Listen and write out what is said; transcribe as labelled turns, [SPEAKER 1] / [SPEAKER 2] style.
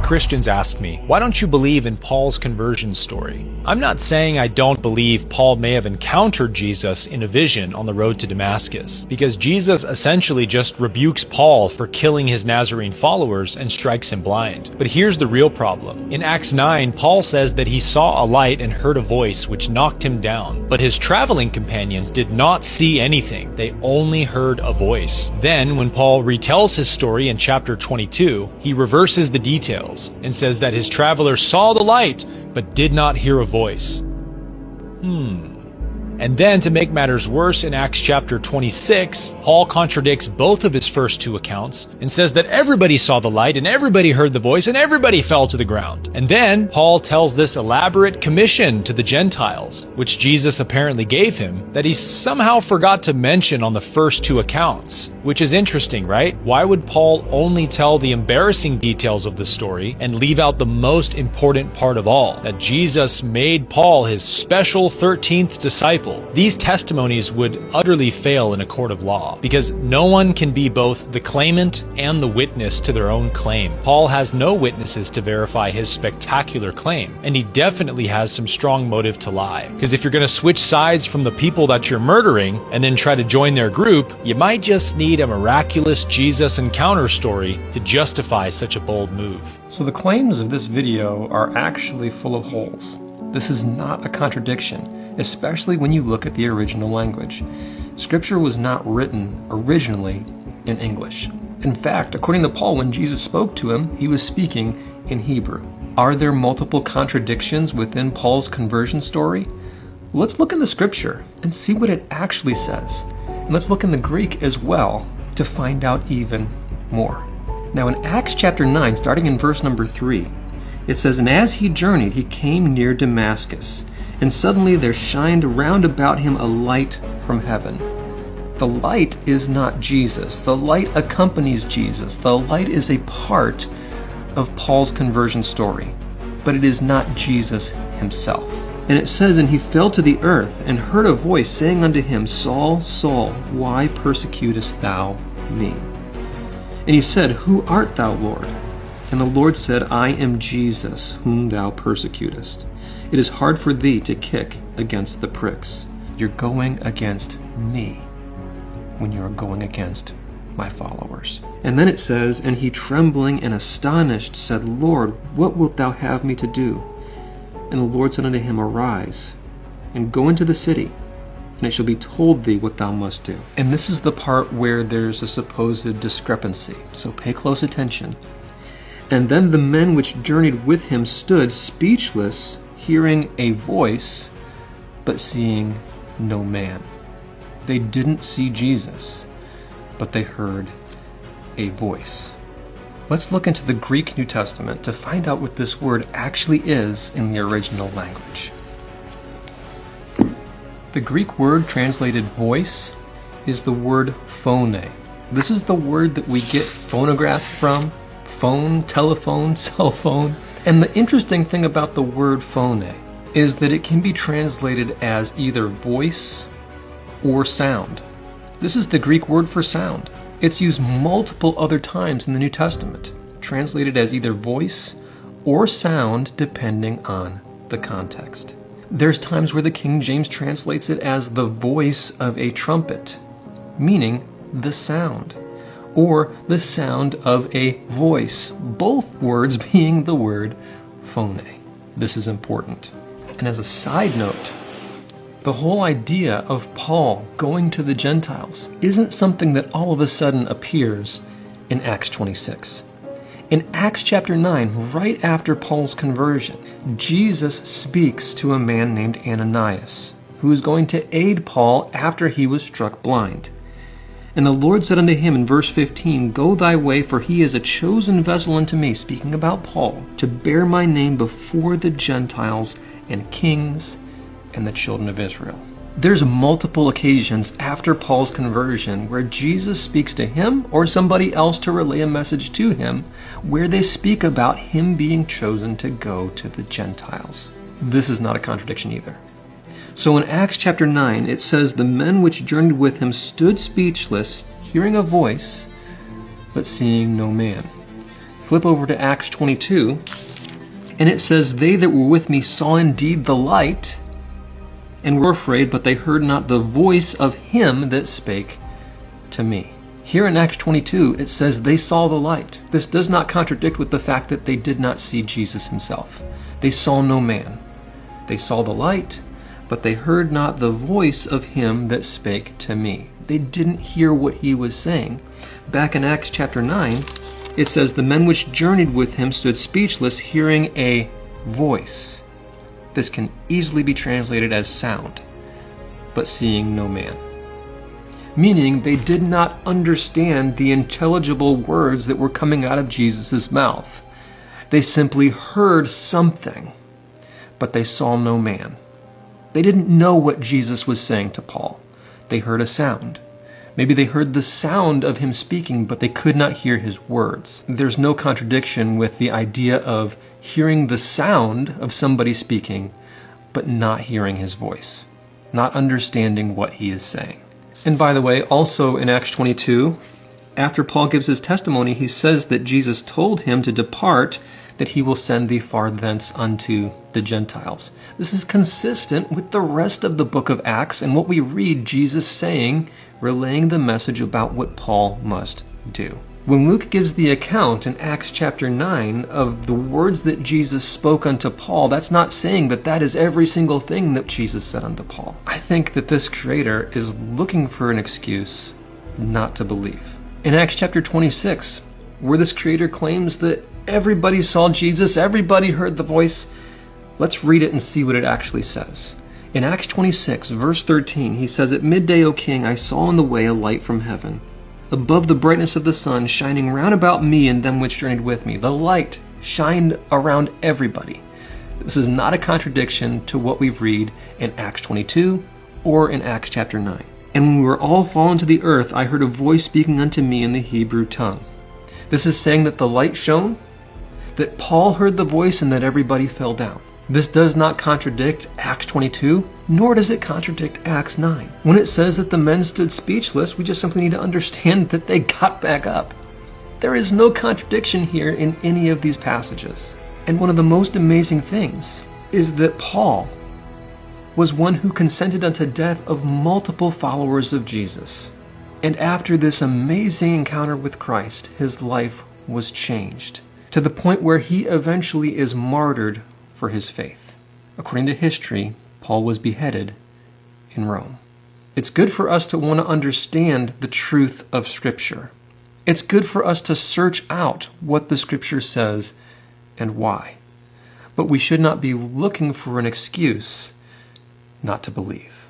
[SPEAKER 1] Christians ask me, why don't you believe in Paul's conversion story? I'm not saying I don't believe Paul may have encountered Jesus in a vision on the road to Damascus, because Jesus essentially just rebukes Paul for killing his Nazarene followers and strikes him blind. But here's the real problem. In Acts 9, Paul says that he saw a light and heard a voice which knocked him down, but his traveling companions did not see anything. They only heard a voice. Then, when Paul retells his story in chapter 22, he reverses the details and says that his travelers saw the light but did not hear a voice. And then, to make matters worse, in Acts chapter 26, Paul contradicts both of his first two accounts and says that everybody saw the light and everybody heard the voice and everybody fell to the ground. And then Paul tells this elaborate commission to the Gentiles, which Jesus apparently gave him, that he somehow forgot to mention on the first two accounts. Which is interesting, right? Why would Paul only tell the embarrassing details of the story and leave out the most important part of all? That Jesus made Paul his special 13th disciple. These testimonies would utterly fail in a court of law, because no one can be both the claimant and the witness to their own claim. Paul has no witnesses to verify his spectacular claim, and he definitely has some strong motive to lie. Because if you're going to switch sides from the people that you're murdering and then try to join their group, you might just need a miraculous Jesus encounter story to justify such a bold move.
[SPEAKER 2] So the claims of this video are actually full of holes. This is not a contradiction, especially when you look at the original language. Scripture was not written originally in English. In fact, according to Paul, when Jesus spoke to him, he was speaking in Hebrew. Are there multiple contradictions within Paul's conversion story? Let's look in the Scripture and see what it actually says. And let's look in the Greek as well to find out even more. Now in Acts chapter 9, starting in verse number 3, it says, "And as he journeyed, he came near Damascus, and suddenly there shined round about him a light from heaven." The light is not Jesus. The light accompanies Jesus. The light is a part of Paul's conversion story, but it is not Jesus himself. And it says, "And he fell to the earth, and heard a voice saying unto him, Saul, Saul, why persecutest thou me? And he said, Who art thou, Lord? And the Lord said, I am Jesus, whom thou persecutest. It is hard for thee to kick against the pricks." You're going against me when you're going against my followers. And then it says, "And he trembling and astonished said, Lord, what wilt thou have me to do? And the Lord said unto him, Arise, and go into the city, and it shall be told thee what thou must do." And this is the part where there's a supposed discrepancy, so pay close attention. "And then the men which journeyed with him stood speechless, hearing a voice, but seeing no man." They didn't see Jesus, but they heard a voice. Let's look into the Greek New Testament to find out what this word actually is in the original language. The Greek word translated voice is the word phone. This is the word that we get phonograph from. Phone, telephone, cell phone. And the interesting thing about the word phone is that it can be translated as either voice or sound. This is the Greek word for sound. It's used multiple other times in the New Testament, translated as either voice or sound depending on the context. There's times where the King James translates it as the voice of a trumpet, meaning the sound, or the sound of a voice, both words being the word phone. This is important. And as a side note, the whole idea of Paul going to the Gentiles isn't something that all of a sudden appears in Acts 26. In Acts chapter 9, right after Paul's conversion, Jesus speaks to a man named Ananias, who is going to aid Paul after he was struck blind. "And the Lord said unto him in verse 15, Go thy way, for he is a chosen vessel unto me," speaking about Paul, "to bear my name before the Gentiles and kings and the children of Israel." There's multiple occasions after Paul's conversion where Jesus speaks to him or somebody else to relay a message to him, where they speak about him being chosen to go to the Gentiles. This is not a contradiction either. So in Acts chapter 9, it says, "The men which journeyed with him stood speechless, hearing a voice, but seeing no man. Flip over to Acts 22, and it says, "They that were with me saw indeed the light, and were afraid, but they heard not the voice of him that spake to me." Here in Acts 22, it says they saw the light. This does not contradict with the fact that they did not see Jesus himself. They saw no man. They saw the light, but they heard not the voice of him that spake to me. They didn't hear what he was saying. Back in Acts chapter 9, it says, "The men which journeyed with him stood speechless, hearing a voice." This can easily be translated as sound, but seeing no man. Meaning they did not understand the intelligible words that were coming out of Jesus' mouth. They simply heard something, but they saw no man. They didn't know what Jesus was saying to Paul. They heard a sound. Maybe they heard the sound of him speaking, but they could not hear his words. There's no contradiction with the idea of hearing the sound of somebody speaking, but not hearing his voice, not understanding what he is saying. And by the way, also in Acts 22, after Paul gives his testimony, he says that Jesus told him to depart, that he will send thee far thence unto the Gentiles. This is consistent with the rest of the book of Acts and what we read Jesus saying, relaying the message about what Paul must do. When Luke gives the account in Acts chapter 9 of the words that Jesus spoke unto Paul, that's not saying that that is every single thing that Jesus said unto Paul. I think that this creator is looking for an excuse not to believe. In Acts chapter 26, where this creator claims that everybody saw Jesus, everybody heard the voice, let's read it and see what it actually says. In Acts 26, verse 13, he says, "At midday, O king, I saw in the way a light from heaven, above the brightness of the sun, shining round about me and them which journeyed with me." The light shined around everybody. This is not a contradiction to what we read in Acts 22 or in Acts chapter 9. "And when we were all fallen to the earth, I heard a voice speaking unto me in the Hebrew tongue." This is saying that the light shone, that Paul heard the voice, and that everybody fell down. This does not contradict Acts 22, nor does it contradict Acts 9. When it says that the men stood speechless, we just simply need to understand that they got back up. There is no contradiction here in any of these passages. And one of the most amazing things is that Paul was one who consented unto death of multiple followers of Jesus. And after this amazing encounter with Christ, his life was changed, to the point where he eventually is martyred for his faith. According to history, Paul was beheaded in Rome. It's good for us to want to understand the truth of Scripture. It's good for us to search out what the Scripture says and why. But we should not be looking for an excuse not to believe.